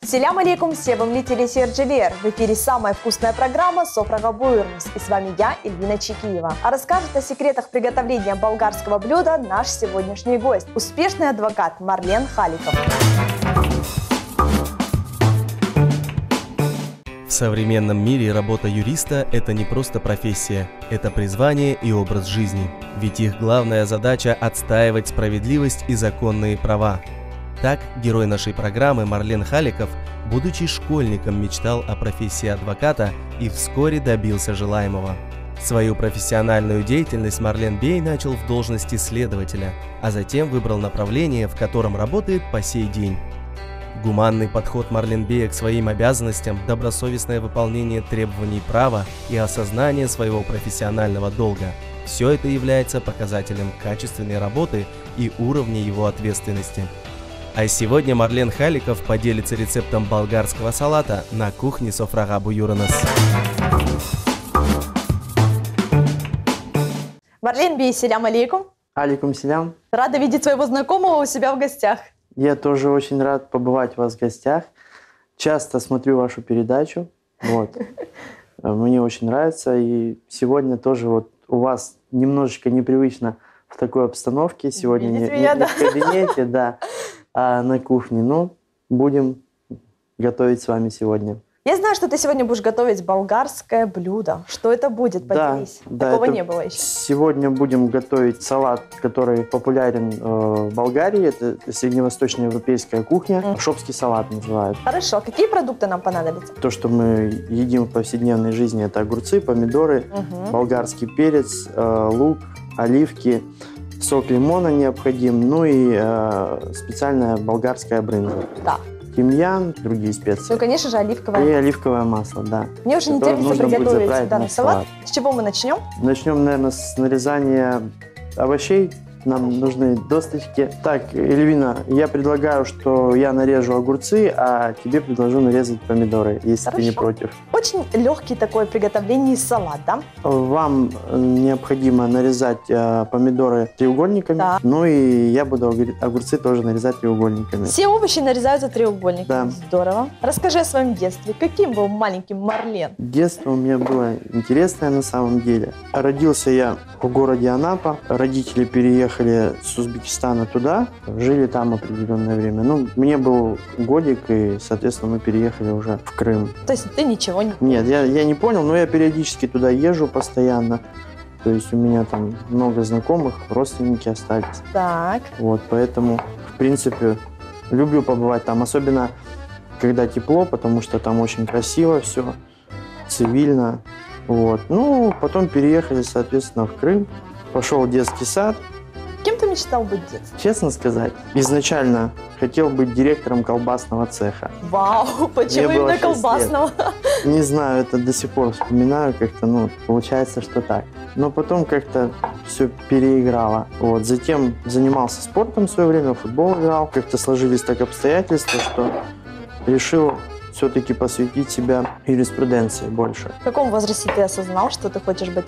Селям алейкум, себам летели серджелер. В эфире самая вкусная программа «Софрага Буйрнус». И с вами я, Эльвина Чекиева. А расскажет о секретах приготовления болгарского блюда наш сегодняшний гость – успешный адвокат Марлен Халиков. В современном мире работа юриста – это не просто профессия, это призвание и образ жизни. Ведь их главная задача – отстаивать справедливость и законные права. Так, герой нашей программы Марлен Халиков, будучи школьником, мечтал о профессии адвоката и вскоре добился желаемого. Свою профессиональную деятельность Марлен Бей начал в должности следователя, а затем выбрал направление, в котором работает по сей день. Гуманный подход Марлен Бея к своим обязанностям, добросовестное выполнение требований права и осознание своего профессионального долга – все это является показателем качественной работы и уровня его ответственности. А сегодня Марлен Халиков поделится рецептом болгарского салата на кухне Софрага Буйрнус. Марлен Бей, селям алейкум. Алейкум селям. Рада видеть своего знакомого у себя в гостях. Я тоже очень рад побывать у вас в гостях. Часто смотрю вашу передачу. Вот. Мне очень нравится. И сегодня тоже вот у вас немножечко непривычно в такой обстановке. Сегодня не в кабинете, да, а на кухне. Но будем готовить с вами сегодня. Я знаю, что ты сегодня будешь готовить болгарское блюдо. Что это будет? Поделись. Да, такого не было еще. Сегодня будем готовить салат, который популярен в Болгарии. Это средневосточноевропейская кухня. Шопский салат называют. Хорошо. Какие продукты нам понадобятся? То, что мы едим в повседневной жизни, это огурцы, помидоры, болгарский перец, лук, оливки, сок лимона необходим, ну и специальная болгарская брынза. Да. Тимьян, другие специи. Ну, конечно же, оливковое. И оливковое масло, да. Мне уже не терпится приготовить данный салат. С чего мы начнем? Начнем, наверное, с нарезания овощей. Нам нужны досточки. Так, Эльвина, я предлагаю, что я нарежу огурцы, а тебе предложу нарезать помидоры, если ты не против. Очень легкий такой приготовление салат, да? Вам необходимо нарезать помидоры треугольниками, да. Ну и я буду огурцы тоже нарезать треугольниками. Все овощи нарезаются треугольниками. Да. Здорово. Расскажи о своем детстве. Каким был маленьким Марлен? Детство у меня было интересное на самом деле. Родился я в городе Анапа. Родители переехали с Узбекистана туда, жили там определенное время. Ну, мне был годик, и, соответственно, мы переехали уже в Крым. То есть ты ничего не понял? Нет, я не понял, но я периодически туда езжу постоянно. То есть у меня там много знакомых, родственники остались. Так. Вот, поэтому, в принципе, люблю побывать там, особенно когда тепло, потому что там очень красиво все, цивильно. Вот. Ну, потом переехали, соответственно, в Крым. Пошел в детский сад. Кем ты мечтал быть в детстве? Честно сказать, изначально хотел быть директором колбасного цеха. Вау, почему именно колбасного? Не знаю, это до сих пор вспоминаю как-то, получается, что так. Но потом как-то все переиграло. Вот. Затем занимался спортом в свое время, в футбол играл. Как-то сложились так обстоятельства, что решил все-таки посвятить себя юриспруденции больше. В каком возрасте ты осознал, что ты хочешь быть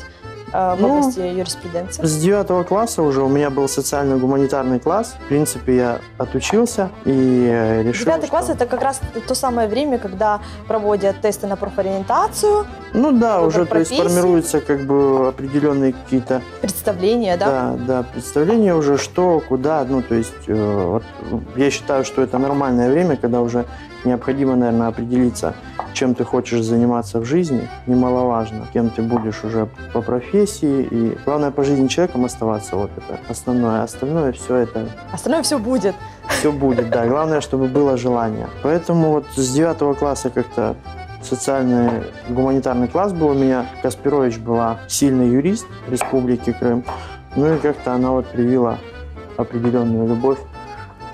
в области юриспруденции? С 9 класса уже у меня был социально-гуманитарный класс. В принципе, я отучился и решил, 9 класс – это как раз то самое время, когда проводят тесты на профориентацию. Ну да, уже то есть формируются как бы определенные какие-то… Представления, да? Да, представления уже, что, куда. Ну, то есть вот, я считаю, что это нормальное время, когда уже необходимо, наверное, определиться, чем ты хочешь заниматься в жизни, немаловажно, кем ты будешь уже по профессии. И главное, по жизни человеком оставаться, вот это основное. Остальное все это… Остальное все будет. Все будет, да. Главное, чтобы было желание. Поэтому вот с 9 класса как-то социальный гуманитарный класс был у меня. Каспирович была сильный юрист Республики Крым. Ну и как-то она вот привила определенную любовь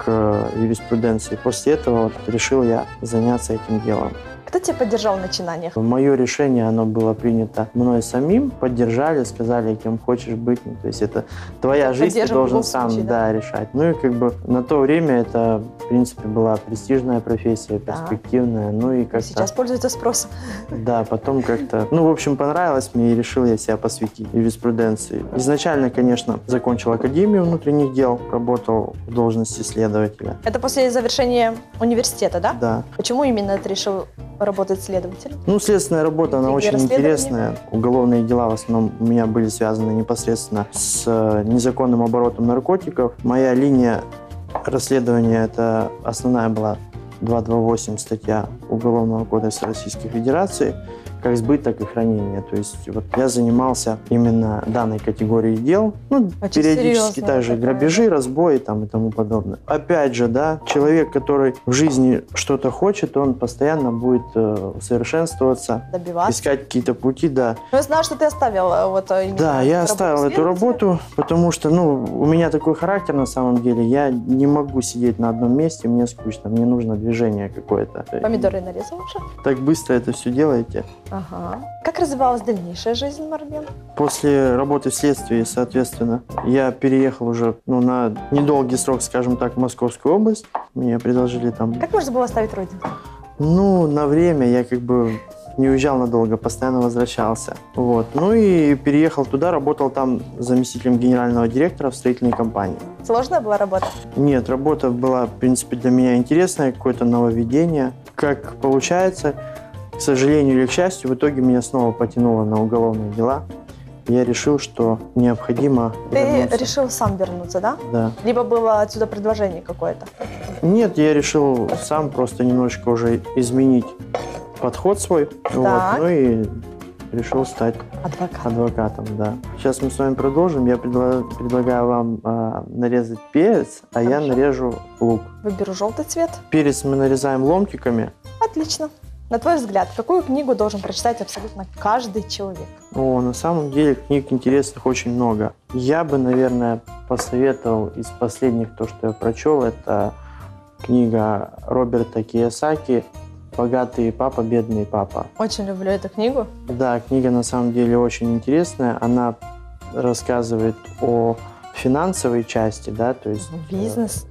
к юриспруденции. После этого вот решил я заняться этим делом. Кто тебя поддержал в начинаниях? Мое решение, оно было принято мной самим, поддержали, сказали, кем хочешь быть. Ну, то есть это твоя жизнь, ты должен сам решать. Ну и как бы на то время это, в принципе, была престижная профессия, перспективная. Ну и как-то... Сейчас пользуется спросом. Да, потом как-то... Ну, в общем, понравилось мне и решил я себя посвятить юриспруденции. Изначально, конечно, закончил Академию внутренних дел, работал в должности следователя. Это после завершения университета, да? Да. Почему именно ты решил работать следователем? Ну, следственная работа, она очень интересная. Уголовные дела в основном у меня были связаны непосредственно с незаконным оборотом наркотиков. Моя линия расследования, это основная была 228 статья Уголовного кодекса Российской Федерации, как сбыт, так и хранение. То есть вот я занимался именно данной категорией дел. Ну, очень периодически также грабежи, разбои там и тому подобное. Опять же, да, человек, который в жизни что-то хочет, он постоянно будет усовершенствоваться, добиваться, искать какие-то пути, да. Ну, я знаю, что ты оставил Да, я оставил эту работу, потому что, у меня такой характер на самом деле. Я не могу сидеть на одном месте, мне скучно, мне нужно движение какое-то. Помидоры нарезал уже? Так быстро это все делаете. Ага. Как развивалась дальнейшая жизнь, Марлен? После работы в следствии, соответственно, я переехал уже на недолгий срок, скажем так, в Московскую область. Мне предложили там... Как можно было оставить родину? На время я как бы не уезжал надолго, постоянно возвращался. Вот. Ну и переехал туда, работал там заместителем генерального директора в строительной компании. Сложная была работа? Нет, работа была, в принципе, для меня интересная, какое-то нововведение. Как получается... К сожалению или к счастью, в итоге меня снова потянуло на уголовные дела. Я решил, что необходимо вернуться. Ты решил сам вернуться, да? Да. Либо было отсюда предложение какое-то? Нет, я решил сам просто немножечко уже изменить подход свой. Вот, и решил стать адвокатом, да. Сейчас мы с вами продолжим. Я предлагаю вам нарезать перец, а я нарежу лук. Выберу желтый цвет. Перец мы нарезаем ломтиками. Отлично. На твой взгляд, какую книгу должен прочитать абсолютно каждый человек? На самом деле книг интересных очень много. Я бы, наверное, посоветовал из последних то, что я прочел, это книга Роберта Кийосаки «Богатый папа, бедный папа». Очень люблю эту книгу. Да, книга на самом деле очень интересная. Она рассказывает о финансовой части, да, то есть бизнес,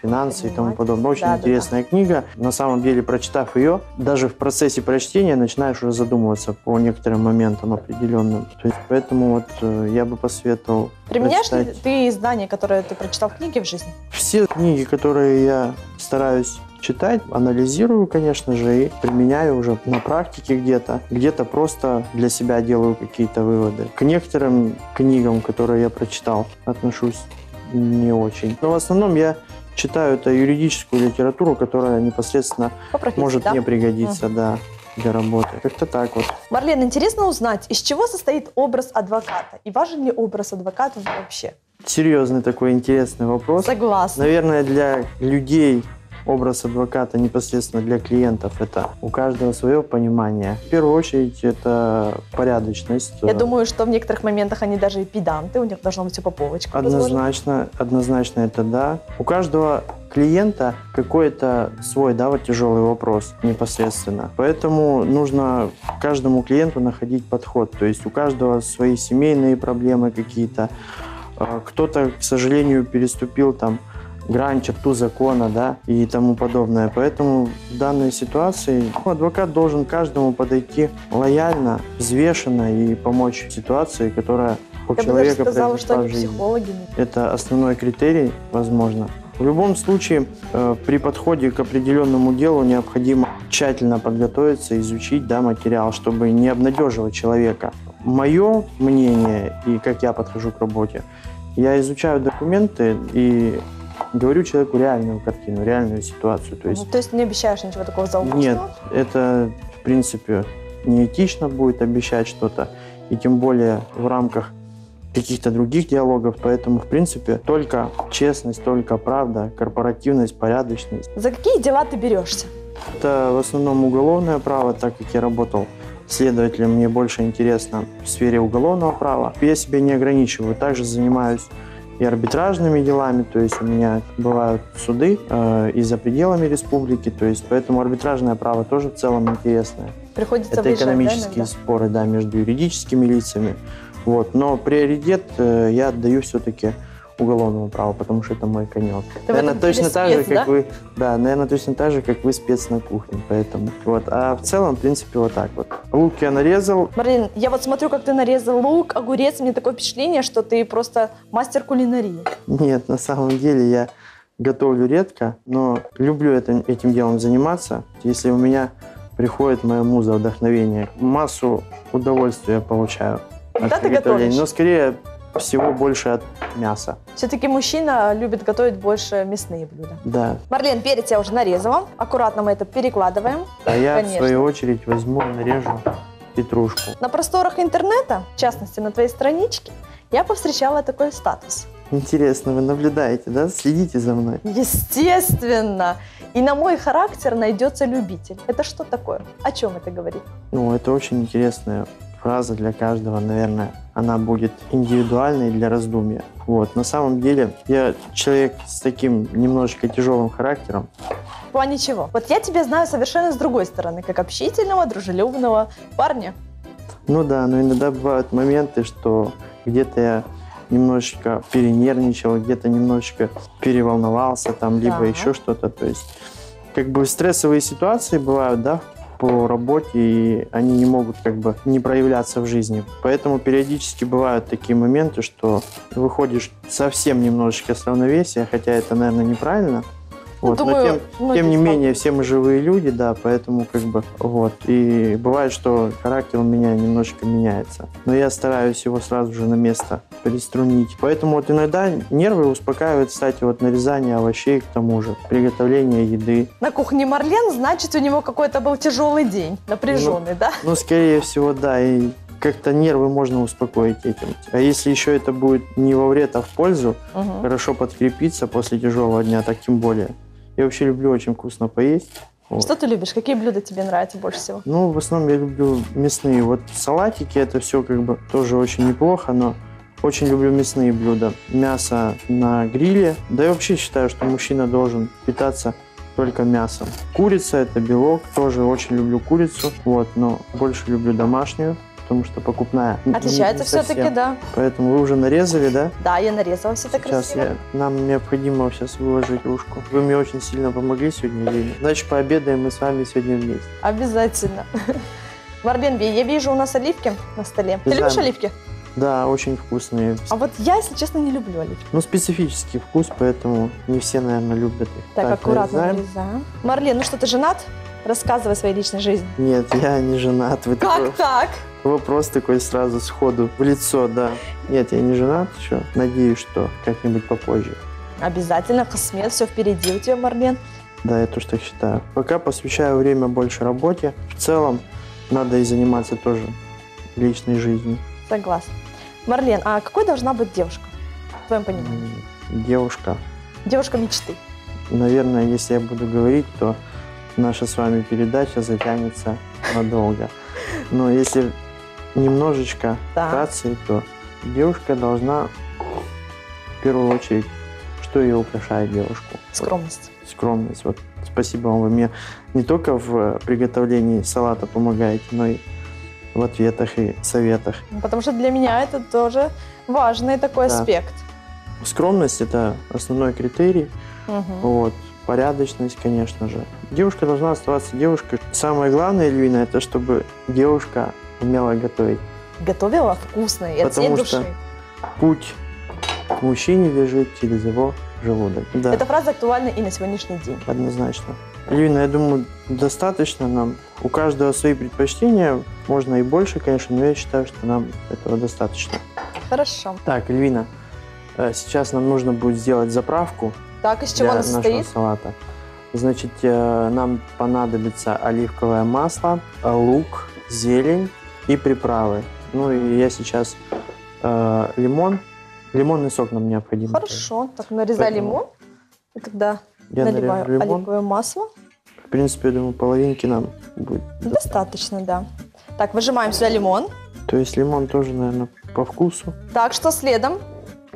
финансы и тому подобное. Очень интересная книга. На самом деле, прочитав ее, даже в процессе прочтения начинаешь уже задумываться по некоторым моментам определенным. То есть, поэтому я бы посоветовал Применяешь прочитать. ли ты знания, которые ты прочитал в книге, в жизни? Все книги, которые я стараюсь читать, анализирую, конечно же, и применяю уже на практике где-то просто для себя делаю какие-то выводы. К некоторым книгам, которые я прочитал, отношусь не очень. Но в основном я читаю это юридическую литературу, которая непосредственно может мне пригодиться, для работы. Как-то так вот. Марлен, интересно узнать, из чего состоит образ адвоката? И важен ли образ адвоката вообще? Серьезный такой интересный вопрос. Согласна. Наверное, для людей образ адвоката непосредственно для клиентов, это у каждого свое понимание. В первую очередь, это порядочность. Я думаю, что в некоторых моментах они даже и педанты, у них должно быть все по полочкам. Однозначно это да. У каждого клиента какой-то свой, тяжелый вопрос непосредственно. Поэтому нужно каждому клиенту находить подход. То есть у каждого свои семейные проблемы какие-то. Кто-то, к сожалению, переступил грань, черту закона, и тому подобное. Поэтому в данной ситуации адвокат должен каждому подойти лояльно, взвешенно и помочь ситуации, которая у человека произошла в жизни. Это основной критерий, возможно. В любом случае, при подходе к определенному делу необходимо тщательно подготовиться, изучить материал, чтобы не обнадеживать человека. Мое мнение и как я подхожу к работе, я изучаю документы и говорю человеку реальную картину, реальную ситуацию. То есть не обещаешь ничего такого заумного? Нет, это, в принципе, неэтично будет обещать что-то, и тем более в рамках каких-то других диалогов. Поэтому, в принципе, только честность, только правда, корпоративность, порядочность. За какие дела ты берешься? Это в основном уголовное право, так как я работал следователем, мне больше интересно в сфере уголовного права. Я себя не ограничиваю, также занимаюсь и арбитражными делами, то есть у меня бывают суды и за пределами республики, то есть поэтому арбитражное право тоже в целом интересное. Приходится Это выезжать, экономические да, споры, да, между юридическими лицами. Вот. Но приоритет я отдаю все-таки уголовному праву, потому что это мой конек. Ты в Наверное, этом деле точно так же, спец, как да? вы. Да, наверное, точно так же, как вы спец на кухне. Поэтому. Вот. А в целом, в принципе, вот так вот. Лук я нарезал. Марлен, я вот смотрю, как ты нарезал лук, огурец. Мне такое впечатление, что ты просто мастер кулинарии. Нет, на самом деле я готовлю редко, но люблю этим делом заниматься. Если у меня приходит моя муза вдохновение, массу удовольствия получаю от Когда ты приготовления. готовишь? Но скорее всего больше от мяса. Все-таки мужчина любит готовить больше мясные блюда. Да. Марлен, перец я уже нарезала. Аккуратно мы это перекладываем. А я, Конечно. в свою очередь, возьму и нарежу петрушку. На просторах интернета, в частности на твоей страничке, я повстречала такой статус. Интересно, вы наблюдаете, да? Следите за мной. Естественно! И на мой характер найдется любитель. Это что такое? О чем это говорит? Ну, это очень интересная фраза для каждого, наверное. Она будет индивидуальной для раздумья. Вот. На самом деле, я человек с таким немножечко тяжелым характером. В плане чего? Вот я тебя знаю совершенно с другой стороны, как общительного, дружелюбного парня. Ну да, но иногда бывают моменты, что где-то я немножечко перенервничал, где-то немножечко переволновался, там, либо Да. еще что-то. То есть, как бы стрессовые ситуации бывают, да, по работе, и они не могут как бы не проявляться в жизни. Поэтому периодически бывают такие моменты, что выходишь совсем немножечко с равновесия, хотя это, наверное, неправильно. Вот. думаю, Но многие тем не менее, сталкиваются. все мы живые люди, да, поэтому как бы вот. И бывает, что характер у меня немножечко меняется. Но я стараюсь его сразу же на место приструнить. Поэтому вот иногда нервы успокаивают, кстати, вот нарезание овощей, к тому же, приготовление еды. На кухне Марлен, значит, у него какой-то был тяжелый день, напряженный, да? Ну, скорее всего, да, и как-то нервы можно успокоить этим. А если еще это будет не во вред, а в пользу, Мгм. хорошо подкрепиться после тяжелого дня, так тем более. Я вообще люблю очень вкусно поесть. Вот. Что ты любишь? Какие блюда тебе нравятся больше всего? Ну, в основном я люблю мясные. Вот салатики, это все как бы тоже очень неплохо, но очень люблю мясные блюда. Мясо на гриле. Да и вообще считаю, что мужчина должен питаться только мясом. Курица – это белок. Тоже очень люблю курицу. Вот, но больше люблю домашнюю, потому что покупная не Отличается совсем. все-таки, да. Поэтому вы уже нарезали, да? Да, я нарезала все так Сейчас красиво. нам необходимо сейчас выложить кружку. Вы мне очень сильно помогли сегодня, Ирина. Значит, пообедаем мы с вами сегодня вместе. Обязательно. Марлен, я вижу у нас оливки на столе. Ты Не любишь знаю. оливки? Да, очень вкусные. А вот я, если честно, не люблю оливки. Ну, специфический вкус, поэтому не все, наверное, любят их. Так, аккуратно нарезаем. нарезаем. Марлен, ну что, ты женат? Рассказывай о своей личной жизни. Нет, я не женат. Вы такой Как так? вопрос такой сразу сходу в лицо, да. Нет, я не женат еще. Надеюсь, что как-нибудь попозже. Обязательно, космет, все впереди у тебя, Марлен. Да, я тоже так считаю. Пока посвящаю время больше работе. В целом, надо и заниматься тоже личной жизнью. Согласна. Марлен, а какой должна быть девушка, в твоем понимании? Девушка. Девушка мечты. Наверное, если я буду говорить, то наша с вами передача затянется надолго. Но если немножечко Так. вкратце, то девушка должна, в первую очередь, что ее украшает девушку? Скромность. Вот, скромность. Вот, спасибо вам, вы мне не только в приготовлении салата помогаете, но и в ответах и советах. Потому что для меня это тоже важный такой Да. аспект. Скромность – это основной критерий. Мгм. Вот. Порядочность, конечно же. Девушка должна оставаться девушкой. Самое главное, Эльвина, это чтобы девушка умела готовить. Готовила вкусно и от всей Потому души. что путь к мужчине лежит через его желудок. Да, Эта фраза актуальна и на сегодняшний день. однозначно. Эльвина, я думаю, достаточно нам. У каждого свои предпочтения. Можно и больше, конечно, но я считаю, что нам этого достаточно. Хорошо. Так, Эльвина, сейчас нам нужно будет сделать заправку Так, из чего для она нашего состоит? салата. Значит, нам понадобится оливковое масло, лук, зелень и приправы. Ну и я сейчас лимон. Лимонный сок нам необходим. Хорошо. Так, нарезай Поэтому лимон. И тогда Я наливаю нарежу лимон. оливковое масло. В принципе, я думаю, половинки нам будет. Достаточно, да. Так, выжимаем сюда лимон. То есть лимон тоже, наверное, по вкусу. Так, что следом?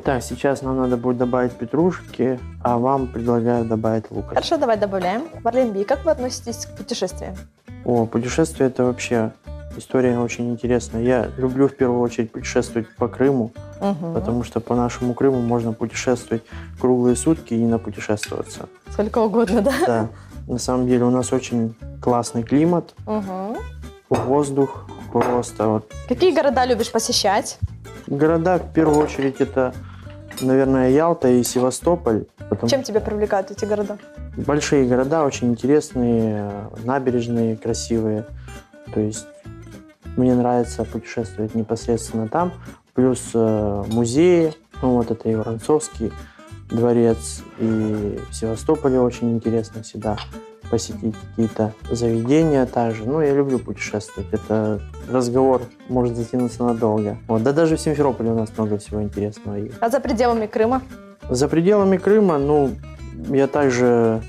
Так, сейчас нам надо будет добавить петрушки, а вам предлагаю добавить лука. Хорошо, давай добавляем. Марлен Би, как вы относитесь к путешествиям? О, путешествие — это вообще история очень интересная. Я люблю в первую очередь путешествовать по Крыму, потому что по нашему Крыму можно путешествовать круглые сутки и напутешествоваться. Сколько угодно, да? Да, на самом деле у нас очень классный климат, воздух просто вот. Какие города любишь посещать? Города в первую очередь это, наверное, Ялта и Севастополь. Чем тебя привлекают эти города? Большие города, очень интересные, набережные красивые. То есть мне нравится путешествовать непосредственно там. Плюс музеи, ну вот это и Воронцовский дворец, и в Севастополе очень интересно всегда посетить какие-то заведения также. Ну, я люблю путешествовать. Это разговор может затянуться надолго. Вот. Да даже в Симферополе у нас много всего интересного есть. А за пределами Крыма? За пределами Крыма, ну, я также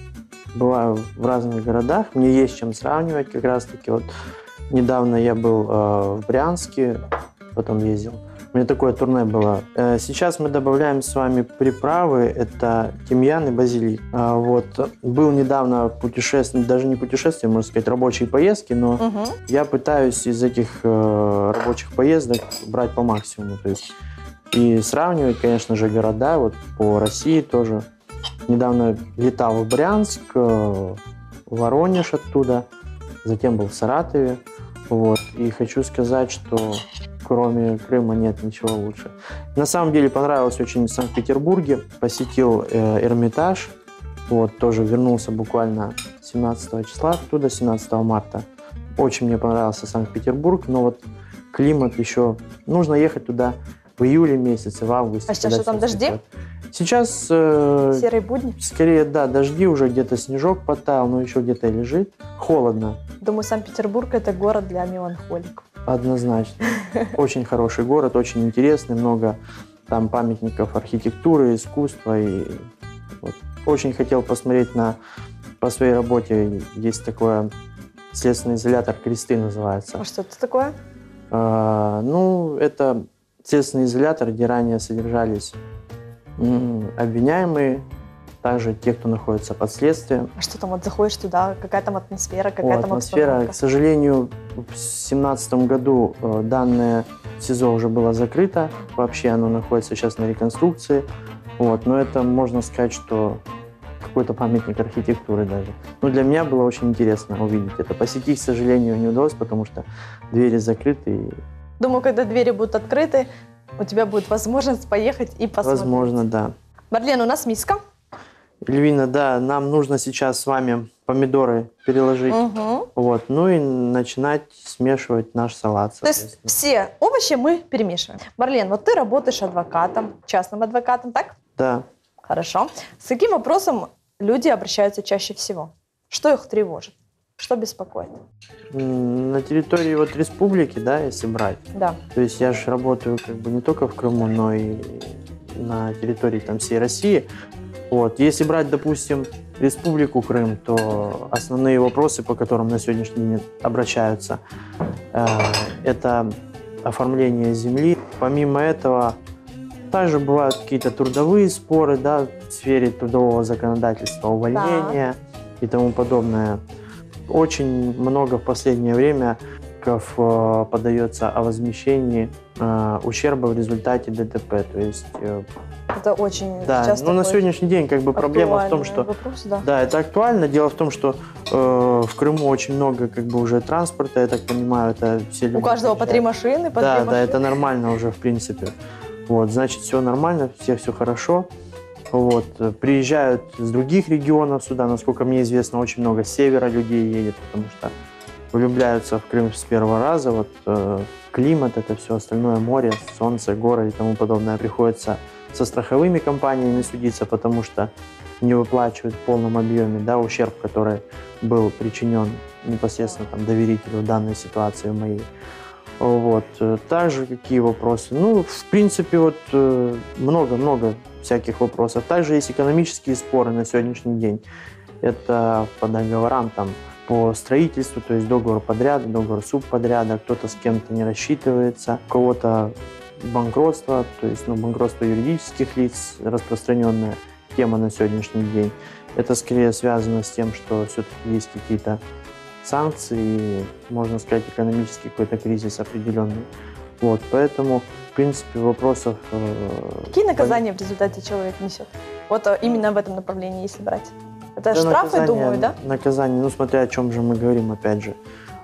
бываю в разных городах. Мне есть чем сравнивать как раз-таки. Вот недавно я был в Брянске, потом ездил. У меня такое турне было. Сейчас мы добавляем с вами приправы. Это тимьян и базилик. Вот. Был недавно путешествие, даже не путешествие, можно сказать, рабочие поездки, но я пытаюсь из этих рабочих поездок брать по максимуму. То есть и сравнивать, конечно же, города. Вот по России тоже. Недавно летал в Брянск, в Воронеж оттуда, затем был в Саратове. Вот. И хочу сказать, что кроме Крыма нет ничего лучше. На самом деле понравилось очень в Санкт-Петербурге. Посетил Эрмитаж. Вот, тоже вернулся буквально 17 числа оттуда, 17 марта. Очень мне понравился Санкт-Петербург, но вот климат еще... Нужно ехать туда в июле месяце, в августе. А сейчас что там, дожди? Сейчас... Серые будни? Скорее, да, дожди, уже где-то снежок потаял, но еще где-то лежит. Холодно. Думаю, Санкт-Петербург – это город для меланхоликов. Однозначно. Очень хороший город, очень интересный, много там памятников архитектуры, искусства. И вот. Очень хотел посмотреть по своей работе. Есть такое следственный изолятор «Кресты» называется. А что это такое? Ну, это следственный изолятор, где ранее содержались обвиняемые, также те, кто находится под следствием. А что там, вот заходишь туда, какая там атмосфера, какая там атмосфера. обстановка? К сожалению, в 2017 году данное СИЗО уже было закрыто. Вообще оно находится сейчас на реконструкции. Вот. Но это, можно сказать, что какой-то памятник архитектуры даже. Но для меня было очень интересно увидеть это. Посетить, к сожалению, не удалось, потому что двери закрыты. Думаю, когда двери будут открыты, у тебя будет возможность поехать и посмотреть. Возможно, да. Марлен, у нас миска. Эльвина, да, нам нужно сейчас с вами помидоры переложить. Вот, ну и начинать смешивать наш салат. То есть все овощи мы перемешиваем. Марлен, вот ты работаешь адвокатом, частным адвокатом, так? Да. Хорошо. С каким вопросом люди обращаются чаще всего? Что их тревожит? Что беспокоит? На территории вот республики, да, если брать. Да. То есть я же работаю как бы не только в Крыму, но и на территории там всей России. Вот. Если брать, допустим, Республику Крым, то основные вопросы, по которым на сегодняшний день обращаются, это оформление земли. Помимо этого, также бывают какие-то трудовые споры, да, в сфере трудового законодательства, увольнения и тому подобное. Очень много в последнее время подается о возмещении ущерба в результате ДТП. То есть это очень да, часто. Но на сегодняшний день как бы проблема в том, что вопрос, да. Да, это актуально. Дело в том, что в Крыму очень много как бы уже транспорта, я так понимаю, это все люди. У каждого по 3 машины, по 2 машины. Да, это нормально уже в принципе. Вот, значит, все нормально, все хорошо. Вот. Приезжают с других регионов сюда, насколько мне известно, очень много с севера людей едет, потому что влюбляются в Крым с первого раза. Вот, климат, это все остальное, море, солнце, горы и тому подобное. Приходится со страховыми компаниями судиться, потому что не выплачивают в полном объеме, да, ущерб, который был причинен непосредственно там, доверителю в данной ситуации моей. Вот. Также какие вопросы? Ну, в принципе, вот много-много всяких вопросов. Также есть экономические споры на сегодняшний день. Это по договорам, там, по строительству, то есть договор подряда, договор субподряда, кто-то с кем-то не рассчитывается, у кого-то банкротства, то есть банкротство юридических лиц, распространенная тема на сегодняшний день. Это скорее связано с тем, что все-таки есть какие-то санкции, и, можно сказать, экономический какой-то кризис определенный. Вот, поэтому, в принципе, вопросов... Какие наказания в результате человек несет? Вот именно в этом направлении, если брать. Это Да, штрафы, думаю, да? Наказание, смотря о чем же мы говорим, опять же.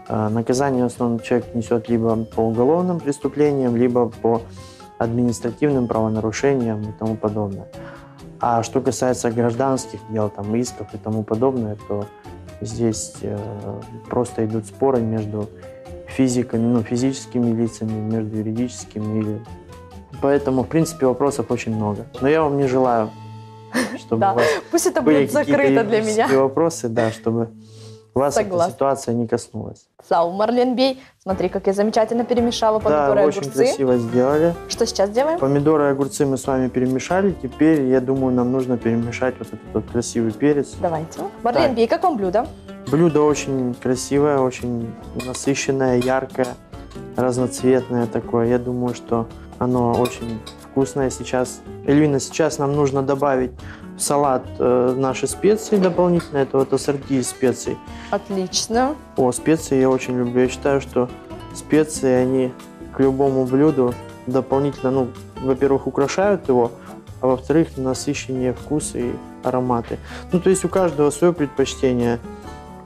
Наказание в основном человек несет либо по уголовным преступлениям, либо по административным правонарушениям и тому подобное. А что касается гражданских дел, там, исков и тому подобное, то здесь просто идут споры между физиками, физическими лицами, между юридическими. Поэтому, в принципе, вопросов очень много. Но я вам не желаю, чтобы Да, у вас пусть это были будет закрыто для меня. какие-то вопросы, да, чтобы вас эта Согласна. ситуация не коснулась. Сау, Марленбей, смотри, как я замечательно перемешала Да, помидоры и вы очень огурцы. красиво сделали. Что сейчас делаем? Помидоры и огурцы мы с вами перемешали. Теперь, я думаю, нам нужно перемешать вот этот вот красивый перец. Давайте. Марленбей, как вам блюдо? Блюдо очень красивое, очень насыщенное, яркое, разноцветное такое. Я думаю, что оно очень вкусное сейчас. Эльвина, сейчас нам нужно добавить в салат наши специи дополнительно. Это вот ассорти из специй. Отлично. Специи я очень люблю. Я считаю, что специи, они к любому блюду дополнительно, во-первых, украшают его, а во-вторых, насыщеннее вкусы и ароматы. То есть у каждого свое предпочтение.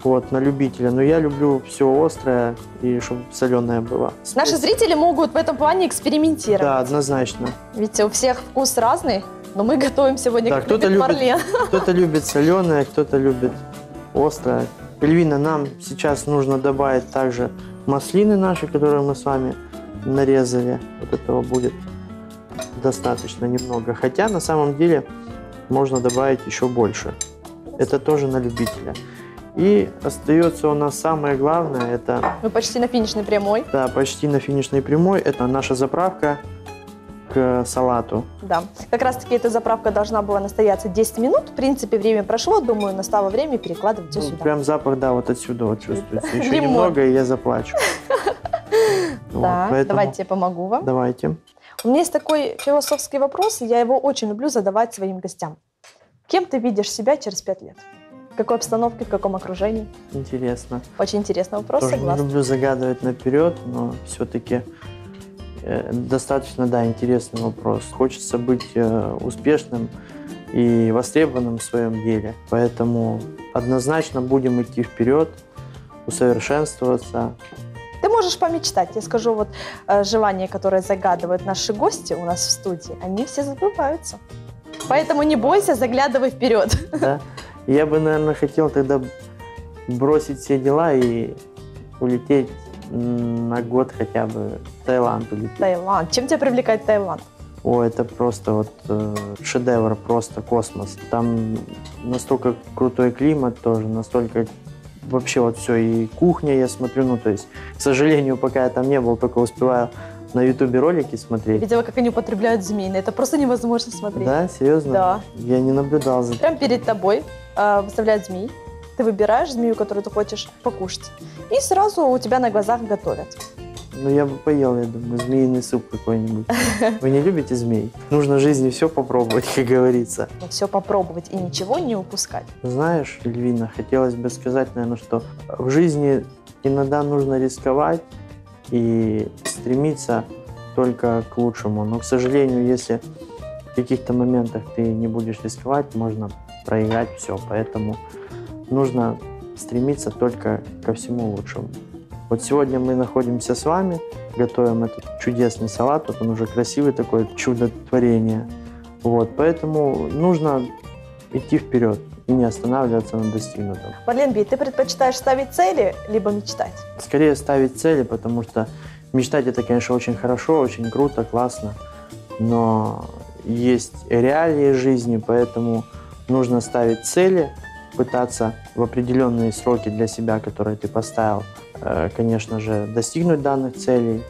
На любителя. Но я люблю все острое и чтобы соленое было. Наши зрители могут в этом плане экспериментировать. Да, однозначно. Ведь у всех вкус разный, но мы готовим сегодня, Да, как любит Марлен. кто-то любит соленое, кто-то любит острое. Эльвина, нам сейчас нужно добавить также маслины наши, которые мы с вами нарезали. Вот этого будет достаточно немного. Хотя на самом деле можно добавить еще больше. Это тоже на любителя. И остается у нас самое главное, это... Мы почти на финишной прямой. Да, почти на финишной прямой. Это наша заправка к салату. Да, как раз таки эта заправка должна была настояться 10 минут. В принципе, время прошло, думаю, настало время перекладывать ее сюда. Прям запах, да, вот отсюда вот чувствуется. Еще Лимон. немного, и я заплачу. Так, давайте я помогу вам. Давайте. У меня есть такой философский вопрос, и я его очень люблю задавать своим гостям. Кем ты видишь себя через 5 лет? В какой обстановке, в каком окружении? Интересно. Очень интересный вопрос, Тоже не согласна. люблю загадывать наперед, но все-таки достаточно, да, интересный вопрос. Хочется быть успешным и востребованным в своем деле. Поэтому однозначно будем идти вперед, усовершенствоваться. Ты можешь помечтать. Я скажу, желания, которые загадывают наши гости у нас в студии, они все забываются. Поэтому не бойся, заглядывай вперед. Да? Я бы, наверное, хотел тогда бросить все дела и улететь на год хотя бы в Таиланд улететь. Таиланд. Чем тебя привлекает Таиланд? Это просто шедевр, просто космос. Там настолько крутой климат тоже, настолько вообще все. И кухня, я смотрю, то есть, к сожалению, пока я там не был, только успеваю на Ютубе ролики смотреть. Видела, как они употребляют змеи. Это просто невозможно смотреть. Да, серьезно? Да. Я не наблюдал за... Прямо перед тобой выставляют змей. Ты выбираешь змею, которую ты хочешь покушать. И сразу у тебя на глазах готовят. Я бы поел, я думаю, змеиный суп какой-нибудь. Вы не любите змей? Нужно в жизни все попробовать, как говорится. Все попробовать и ничего не упускать. Знаешь, Эльвина, хотелось бы сказать, наверное, что в жизни иногда нужно рисковать и стремиться только к лучшему. Но, к сожалению, если в каких-то моментах ты не будешь рисковать, можно проиграть все. Поэтому нужно стремиться только ко всему лучшему. Вот сегодня мы находимся с вами, готовим этот чудесный салат. Он уже красивый такой, чудотворение. Поэтому нужно идти вперед и не останавливаться на достигнутом. Марленбей, ты предпочитаешь ставить цели, либо мечтать? Скорее ставить цели, потому что мечтать это, конечно, очень хорошо, очень круто, классно. Но есть реалии жизни, поэтому нужно ставить цели, пытаться в определенные сроки для себя, которые ты поставил, конечно же, достигнуть данных целей.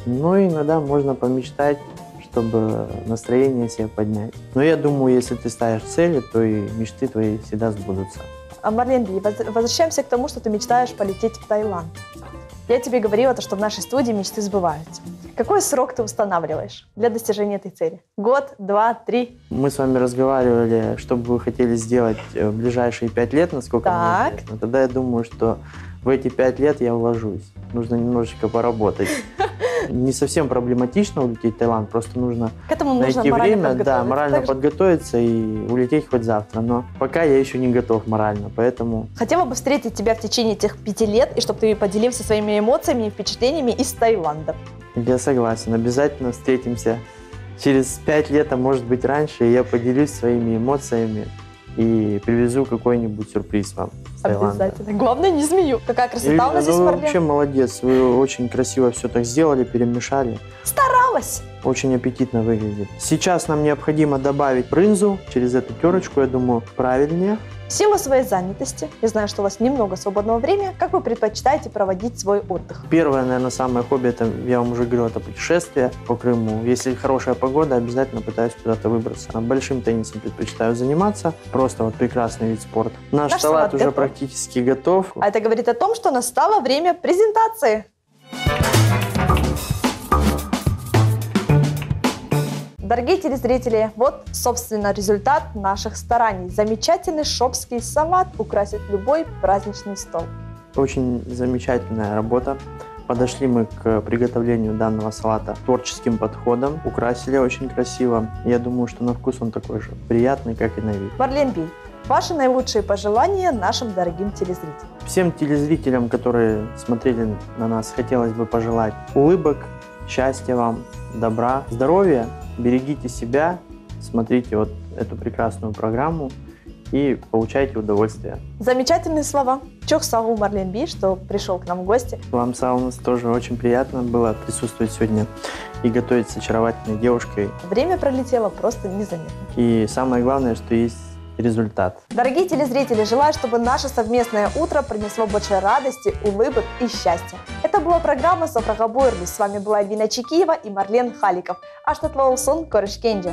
Но иногда можно помечтать, чтобы настроение себе поднять. Но я думаю, если ты ставишь цели, то и мечты твои всегда сбудутся. Марленбей, возвращаемся к тому, что ты мечтаешь полететь в Таиланд. Я тебе говорила, что в нашей студии мечты сбываются. Какой срок ты устанавливаешь для достижения этой цели? Год, 2, 3? Мы с вами разговаривали, что бы вы хотели сделать в ближайшие 5 лет, насколько мне Так. известно. Тогда я думаю, что в эти 5 лет я вложусь. Нужно немножечко поработать. Не совсем проблематично улететь в Таиланд, просто нужно К этому нужно найти морально время, подготовиться. да, морально Так же. подготовиться и улететь хоть завтра. Но пока я еще не готов морально, поэтому Хотела бы встретить тебя в течение этих 5 лет, и чтобы ты поделился своими эмоциями и впечатлениями из Таиланда. я согласен. Обязательно встретимся через 5 лет, а может быть раньше, и я поделюсь своими эмоциями и привезу какой-нибудь сюрприз вам с Таиланда. Обязательно. Главное, не змею. Какая красота у нас здесь, вы Марлен. вообще молодец, вы очень красиво все так сделали, перемешали. Старалась. Очень аппетитно выглядит. Сейчас нам необходимо добавить брынзу через эту терочку, я думаю, правильнее. В силу своей занятости, я знаю, что у вас немного свободного времени, как вы предпочитаете проводить свой отдых? Первое, наверное, самое хобби, это, я вам уже говорил, это путешествие по Крыму. Если хорошая погода, обязательно пытаюсь куда-то выбраться. Большим теннисом предпочитаю заниматься. Просто вот прекрасный вид спорта. Наш Наш салат салат уже готов. практически готов. А это говорит о том, что настало время презентации. Дорогие телезрители, вот, собственно, результат наших стараний. Замечательный шопский салат украсит любой праздничный стол. Очень замечательная работа. Подошли мы к приготовлению данного салата творческим подходом. Украсили очень красиво. Я думаю, что на вкус он такой же приятный, как и на вид. Марлен Бей, ваши наилучшие пожелания нашим дорогим телезрителям. Всем телезрителям, которые смотрели на нас, хотелось бы пожелать улыбок, счастья вам, добра, здоровья. Берегите себя, смотрите вот эту прекрасную программу и получайте удовольствие. Замечательные слова. Чох Сау Марлен Бей, что пришел к нам в гости. Вам, Саунас, тоже очень приятно было присутствовать сегодня и готовить с очаровательной девушкой. Время пролетело просто незаметно. И самое главное, что есть результат. Дорогие телезрители, желаю, чтобы наше совместное утро принесло больше радости, улыбок и счастья. Это была программа «Софрага Буйрлис». С вами была Эльвина Чекиева и Марлен Халиков. Аштатлоусон Кореш Кенджи.